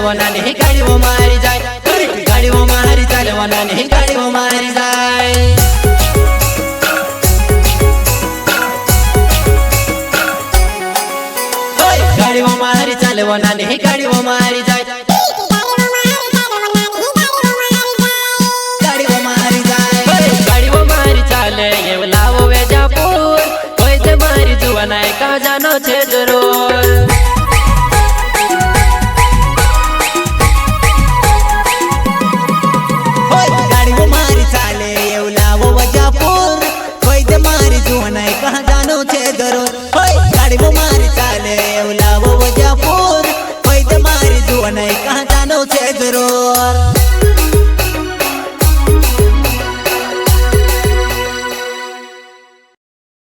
ચાલવાના નહીં ગાડીઓ મારી જાય, ગાડીઓ મારી ચાલવાના નહીં ગાડીઓ મારી જાય. ગાડીઓ મારી ચાલવાના નહીં ગાડીઓ મારી જાય, ગાડીઓ મારી જાય. ગાડીઓ મારી ચાલે એવું લાવો વેજાપુર, કોઈ તે મારી જુવાના કાજાનો છે જરૂર. ગાડીઓ મારી ચાલે એવું લાવો વેજાપુર, કોઈ તે મારી જુવાના કાજાનો છે જરૂર. ગાડીઓ મારી ચાલે એવું લાવો વેજાપુર, કોઈ તે મારી જુવાના કાજાનો છે જરૂર.